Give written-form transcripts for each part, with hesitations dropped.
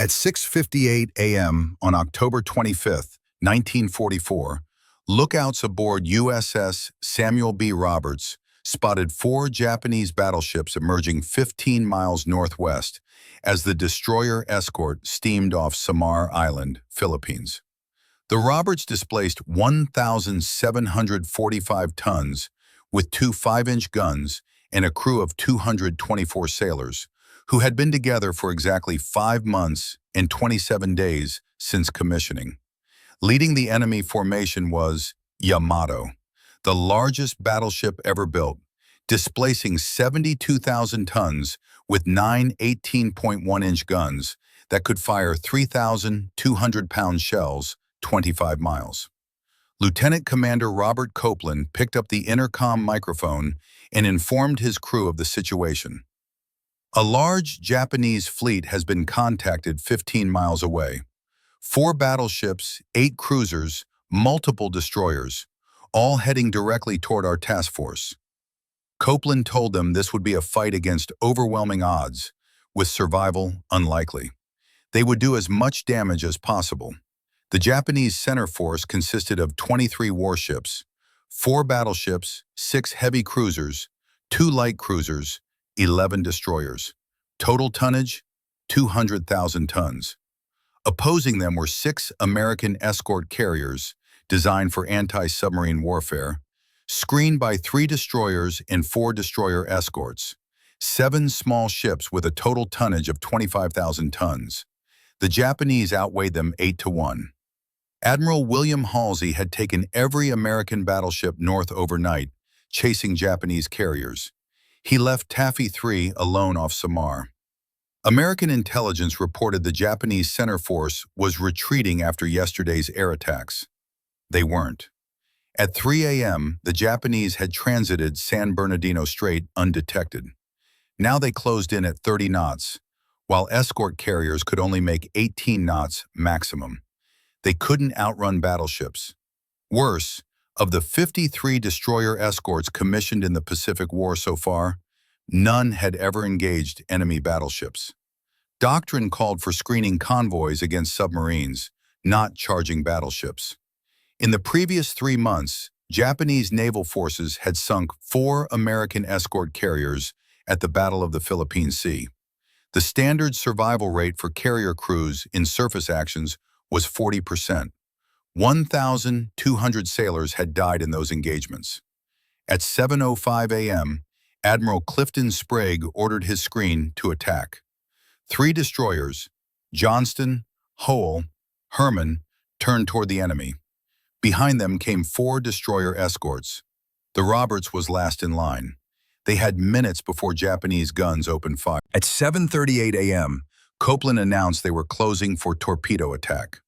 At 6:58 a.m. on October 25, 1944, lookouts aboard USS Samuel B. spotted four Japanese battleships emerging 15 miles northwest as the destroyer Escort steamed off Samar Island, Philippines. The Roberts displaced 1,745 tons with two 5-inch guns and a crew of 224 sailors, who had been together for exactly 5 months and 27 days since commissioning. Leading the enemy formation was Yamato, the largest battleship ever built, displacing 72,000 tons with 9 18.1-inch guns that could fire 3,200-pound shells 25 miles. Lieutenant Commander Robert Copeland picked up the intercom microphone and informed his crew of the situation. A large Japanese fleet has been contacted 15 miles away. 4 battleships, 8 cruisers, multiple destroyers, all heading directly toward our task force. Copeland told them this would be a fight against overwhelming odds, with survival unlikely. They would do as much damage as possible. The Japanese center force consisted of 23 warships, 4 battleships, 6 heavy cruisers, 2 light cruisers, 11 destroyers. Total tonnage, 200,000 tons. Opposing them were 6 American escort carriers designed for anti-submarine warfare, screened by 3 destroyers and 4 destroyer escorts, 7 small ships with a total tonnage of 25,000 tons. The Japanese outweighed them 8-1. Admiral William Halsey had taken every American battleship north overnight, chasing Japanese carriers. He left Taffy 3 alone off Samar. American intelligence reported the Japanese center force was retreating after yesterday's air attacks. They weren't. At 3 a.m., the Japanese had transited San Bernardino Strait undetected. Now they closed in at 30 knots, while escort carriers could only make 18 knots maximum. They couldn't outrun battleships. Worse, of the 53 destroyer escorts commissioned in the Pacific War so far, none had ever engaged enemy battleships. Doctrine called for screening convoys against submarines, not charging battleships. In the previous 3 months, Japanese naval forces had sunk 4 American escort carriers at the Battle of the Philippine Sea. The standard survival rate for carrier crews in surface actions was 40%. 1,200 sailors had died in those engagements. At 7:05 a.m., Admiral Clifton Sprague ordered his screen to attack. 3 destroyers, Johnston, Howell, Herman, turned toward the enemy. Behind them came 4 destroyer escorts. The Roberts was last in line. They had minutes before Japanese guns opened fire. At 7:38 a.m., Copeland announced they were closing for torpedo attack.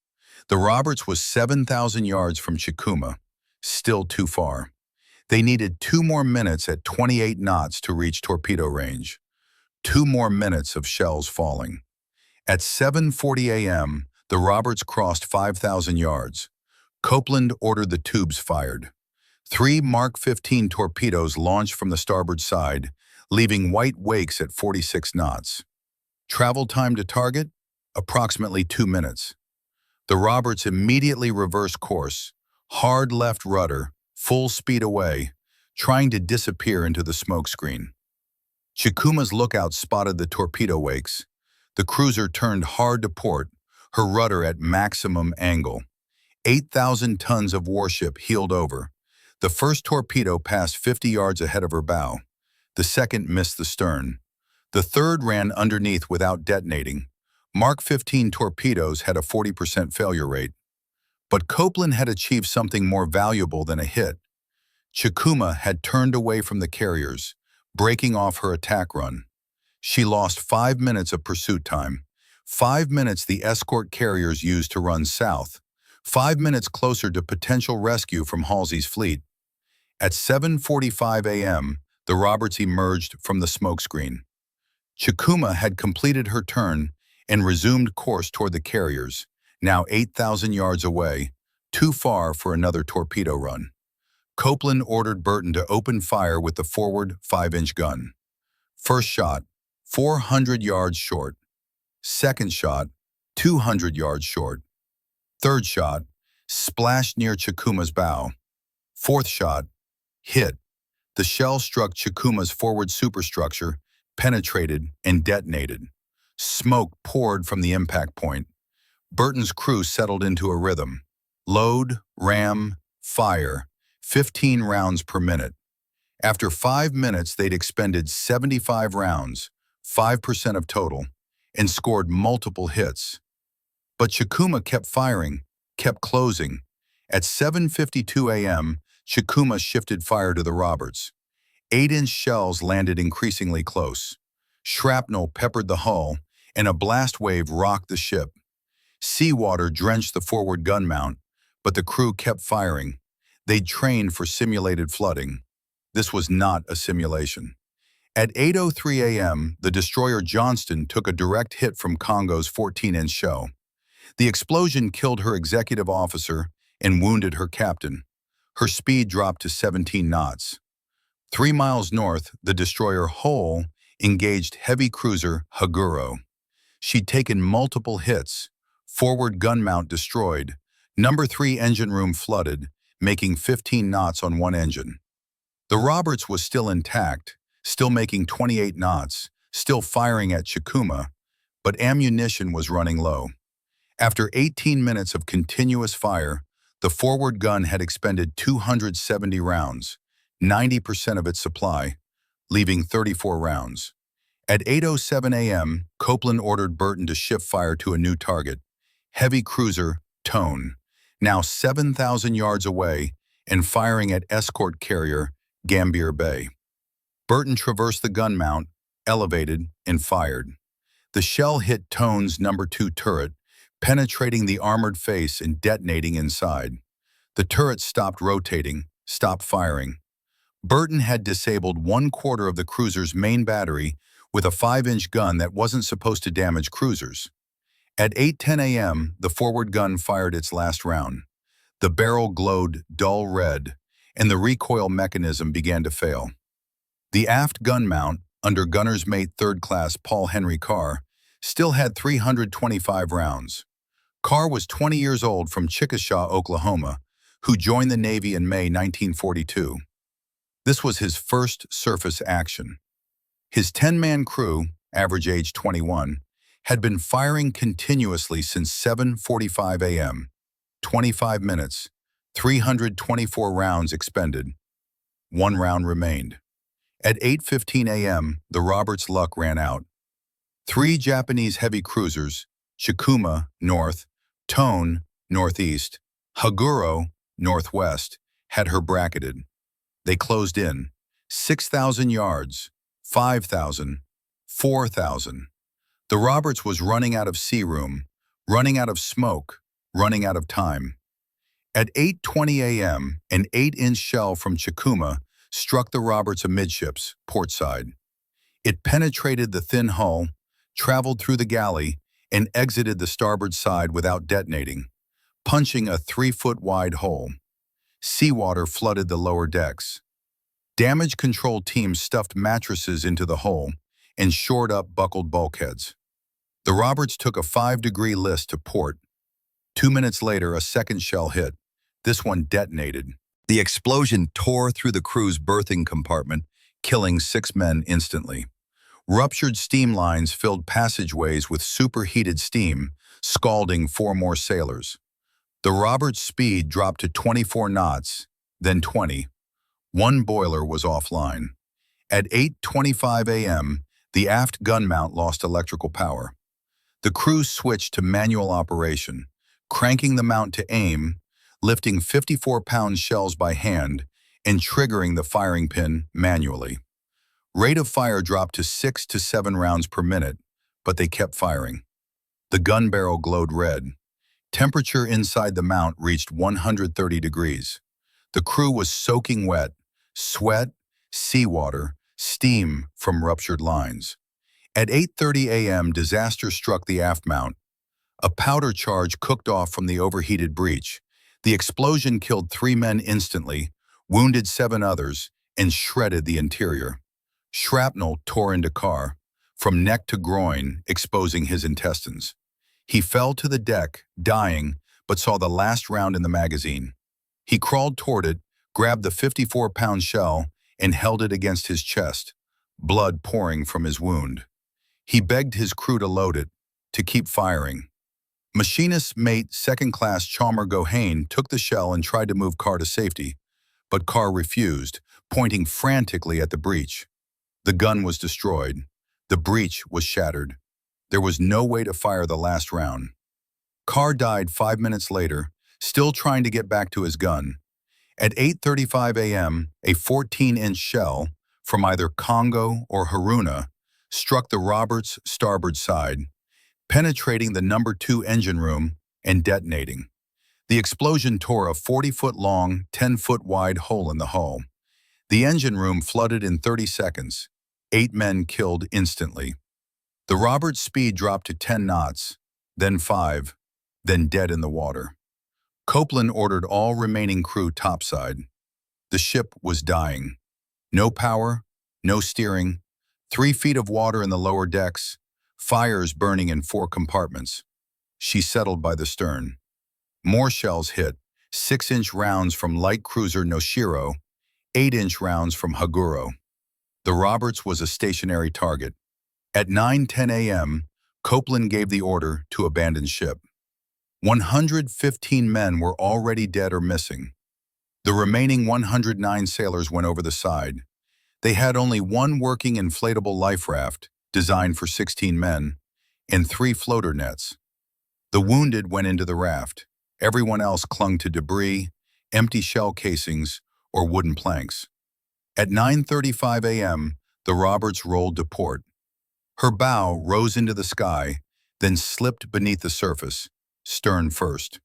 The Roberts was 7,000 yards from Chikuma, still too far. They needed 2 more minutes at 28 knots to reach torpedo range. 2 more minutes of shells falling. At 7:40 a.m., the Roberts crossed 5,000 yards. Copeland ordered the tubes fired. 3 Mark 15 torpedoes launched from the starboard side, leaving white wakes at 46 knots. Travel time to target? Approximately 2 minutes. The Roberts immediately reversed course, hard left rudder, full speed away, trying to disappear into the smokescreen. Chikuma's lookout spotted the torpedo wakes. The cruiser turned hard to port, her rudder at maximum angle. 8,000 tons of warship heeled over. The first torpedo passed 50 yards ahead of her bow. The second missed the stern. The third ran underneath without detonating. Mark 15 torpedoes had a 40% failure rate. But Copeland had achieved something more valuable than a hit. Chikuma had turned away from the carriers, breaking off her attack run. She lost 5 minutes of pursuit time. 5 minutes the escort carriers used to run south. 5 minutes closer to potential rescue from Halsey's fleet. At 7:45 a.m., the Roberts emerged from the smokescreen. Chikuma had completed her turn and resumed course toward the carriers, now 8,000 yards away, too far for another torpedo run. Copeland ordered Burton to open fire with the forward 5-inch gun. First shot, 400 yards short. Second shot, 200 yards short. Third shot, splashed near Chikuma's bow. Fourth shot, hit. The shell struck Chikuma's forward superstructure, penetrated, and detonated. Smoke poured from the impact point. Burton's crew settled into a rhythm. Load, ram, fire, 15 rounds per minute. After 5 minutes, they'd expended 75 rounds, 5% of total, and scored multiple hits. But Chikuma kept firing, kept closing. At 7:52 a.m., Chikuma shifted fire to the Roberts. 8-inch shells landed increasingly close. Shrapnel peppered the hull, and a blast wave rocked the ship. Seawater drenched the forward gun mount, but the crew kept firing. They'd trained for simulated flooding. This was not a simulation. At 8:03 a.m., the destroyer Johnston took a direct hit from Congo's 14-inch shell. The explosion killed her executive officer and wounded her captain. Her speed dropped to 17 knots. 3 miles north, the destroyer Hull engaged heavy cruiser Haguro. She'd taken multiple hits, forward gun mount destroyed, number 3 engine room flooded, making 15 knots on one engine. The Roberts was still intact, still making 28 knots, still firing at Chikuma, but ammunition was running low. After 18 minutes of continuous fire, the forward gun had expended 270 rounds, 90% of its supply, leaving 34 rounds. At 8:07 a.m., Copeland ordered Burton to shift fire to a new target, heavy cruiser Tone, now 7,000 yards away and firing at escort carrier Gambier Bay. Burton traversed the gun mount, elevated, and fired. The shell hit Tone's number 2 turret, penetrating the armored face and detonating inside. The turret stopped rotating, stopped firing. Burton had disabled 1/4 of the cruiser's main battery with a 5-inch gun that wasn't supposed to damage cruisers. At 8:10 a.m., the forward gun fired its last round. The barrel glowed dull red, and the recoil mechanism began to fail. The aft gun mount, under gunner's mate 3rd class Paul Henry Carr, still had 325 rounds. Carr was 20 years old from Chickasha, Oklahoma, who joined the Navy in May 1942. This was his first surface action. His 10-man crew, average age 21, had been firing continuously since 7:45 a.m. 25 minutes, 324 rounds expended. 1 round remained. At 8:15 a.m., the Roberts' luck ran out. 3 Japanese heavy cruisers, Chikuma, north, Tone, northeast, Haguro, northwest, had her bracketed. They closed in, 6,000 yards, 5,000, 4,000. The Roberts was running out of sea room, running out of smoke, running out of time. At 8:20 a.m., an 8-inch shell from Chikuma struck the Roberts amidships, port side. It penetrated the thin hull, traveled through the galley, and exited the starboard side without detonating, punching a 3-foot-wide hole. Seawater flooded the lower decks. Damage control teams stuffed mattresses into the hole and shored up buckled bulkheads. The Roberts took a 5-degree list to port. 2 minutes later, a second shell hit. This one detonated. The explosion tore through the crew's berthing compartment, killing 6 men instantly. Ruptured steam lines filled passageways with superheated steam, scalding 4 more sailors. The Roberts' speed dropped to 24 knots, then 20. 1 boiler was offline. At 8:25 a.m., the aft gun mount lost electrical power. The crew switched to manual operation, cranking the mount to aim, lifting 54-pound shells by hand, and triggering the firing pin manually. Rate of fire dropped to 6 to 7 rounds per minute, but they kept firing. The gun barrel glowed red. Temperature inside the mount reached 130 degrees. The crew was soaking wet, sweat, seawater, steam from ruptured lines. At 8:30 a.m., disaster struck the aft mount. A powder charge cooked off from the overheated breech. The explosion killed 3 men instantly, wounded 7 others, and shredded the interior. Shrapnel tore into Carr, from neck to groin, exposing his intestines. He fell to the deck, dying, but saw the last round in the magazine. He crawled toward it, grabbed the 54-pound shell, and held it against his chest, blood pouring from his wound. He begged his crew to load it, to keep firing. Machinist mate second-class Chalmer Gohane took the shell and tried to move Carr to safety, but Carr refused, pointing frantically at the breech. The gun was destroyed. The breech was shattered. There was no way to fire the last round. Carr died 5 minutes later, still trying to get back to his gun. At 8:35 a.m., a 14-inch shell, from either Congo or Haruna, struck the Roberts' starboard side, penetrating the number 2 engine room and detonating. The explosion tore a 40-foot-long, 10-foot-wide hole in the hull. The engine room flooded in 30 seconds. 8 men killed instantly. The Roberts' speed dropped to 10 knots, then 5, then dead in the water. Copeland ordered all remaining crew topside. The ship was dying. No power, no steering, 3 feet of water in the lower decks, fires burning in 4 compartments. She settled by the stern. More shells hit, 6-inch rounds from light cruiser Noshiro, 8-inch rounds from Haguro. The Roberts was a stationary target. At 9:10 a.m., Copeland gave the order to abandon ship. 115 men were already dead or missing. The remaining 109 sailors went over the side. They had only 1 working inflatable life raft, designed for 16 men, and 3 floater nets. The wounded went into the raft. Everyone else clung to debris, empty shell casings, or wooden planks. At 9:35 a.m., the Roberts rolled to port. Her bow rose into the sky, then slipped beneath the surface, stern first.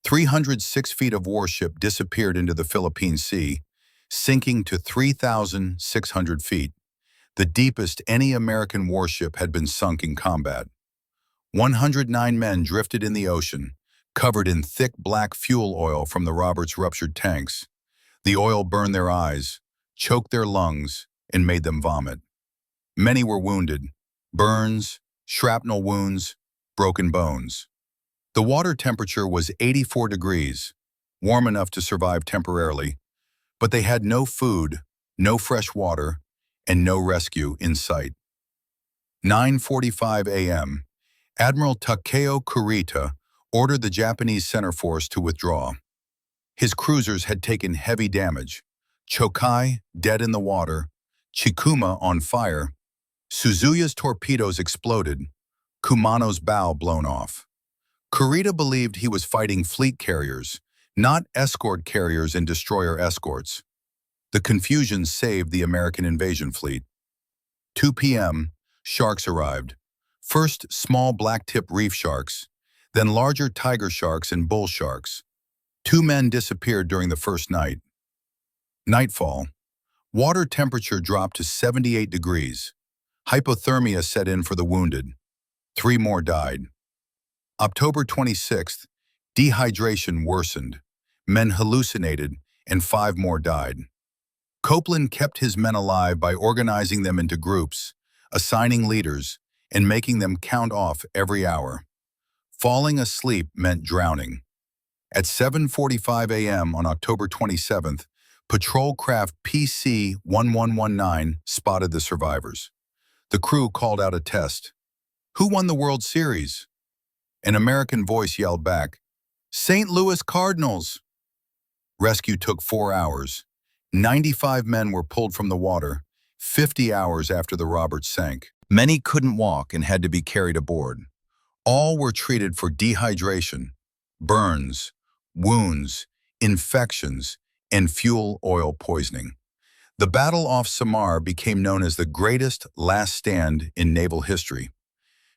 306 feet of warship disappeared into the Philippine Sea, sinking to 3,600 feet, the deepest any American warship had been sunk in combat. 109 men drifted in the ocean, covered in thick black fuel oil from the Roberts' ruptured tanks. The oil burned their eyes, choked their lungs, and made them vomit. Many were wounded, burns, shrapnel wounds, broken bones. The water temperature was 84 degrees, warm enough to survive temporarily, but they had no food, no fresh water, and no rescue in sight. 9:45 a.m., Admiral Takeo Kurita ordered the Japanese center force to withdraw. His cruisers had taken heavy damage, Chokai dead in the water, Chikuma on fire, Suzuya's torpedoes exploded, Kumano's bow blown off. Kurita believed he was fighting fleet carriers, not escort carriers and destroyer escorts. The confusion saved the American invasion fleet. 2 p.m., sharks arrived. First small blacktip reef sharks, then larger tiger sharks and bull sharks. 2 men disappeared during the first night. Nightfall. Water temperature dropped to 78 degrees. Hypothermia set in for the wounded. 3 more died. October 26th, dehydration worsened. Men hallucinated, and 5 more died. Copeland kept his men alive by organizing them into groups, assigning leaders, and making them count off every hour. Falling asleep meant drowning. At 7:45 a.m. on October 27th, patrol craft PC-1119 spotted the survivors. The crew called out a test. Who won the World Series? An American voice yelled back, St. Louis Cardinals. Rescue took 4 hours. 95 men were pulled from the water, 50 hours after the Roberts sank. Many couldn't walk and had to be carried aboard. All were treated for dehydration, burns, wounds, infections, and fuel oil poisoning. The battle off Samar became known as the greatest last stand in naval history.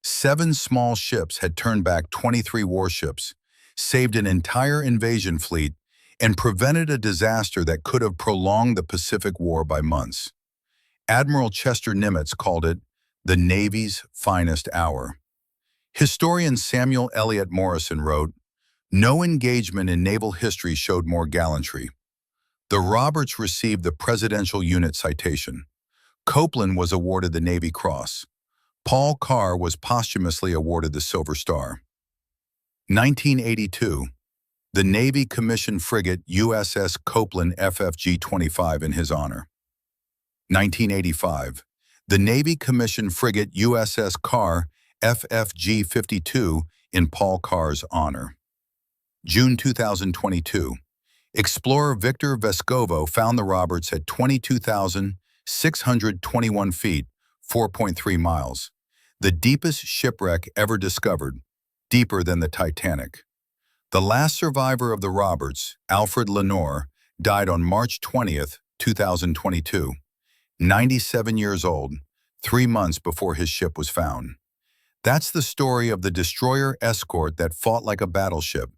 7 small ships had turned back 23 warships, saved an entire invasion fleet, and prevented a disaster that could have prolonged the Pacific War by months. Admiral Chester Nimitz called it the Navy's finest hour. Historian Samuel Eliot Morison wrote, "No engagement in naval history showed more gallantry." The Roberts received the Presidential Unit Citation. Copeland was awarded the Navy Cross. Paul Carr was posthumously awarded the Silver Star. 1982. The Navy commissioned frigate USS Copeland FFG-25 in his honor. 1985. The Navy commissioned frigate USS Carr FFG-52 in Paul Carr's honor. June 2022. Explorer Victor Vescovo found the Roberts at 22,621 feet, 4.3 miles. The deepest shipwreck ever discovered, deeper than the Titanic. The last survivor of the Roberts, Alfred Lenore, died on March 20th, 2022, 97 years old, 3 months before his ship was found. That's the story of the destroyer escort that fought like a battleship,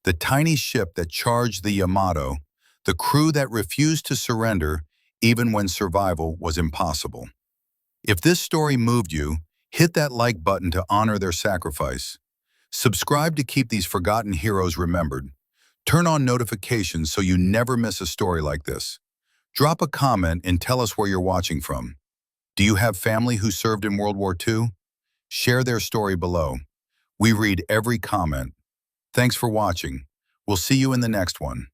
the tiny ship that charged the Yamato, the crew that refused to surrender even when survival was impossible. If this story moved you, hit that like button to honor their sacrifice. Subscribe to keep these forgotten heroes remembered. Turn on notifications so you never miss a story like this. Drop a comment and tell us where you're watching from. Do you have family who served in World War II? Share their story below. We read every comment. Thanks for watching. We'll see you in the next one.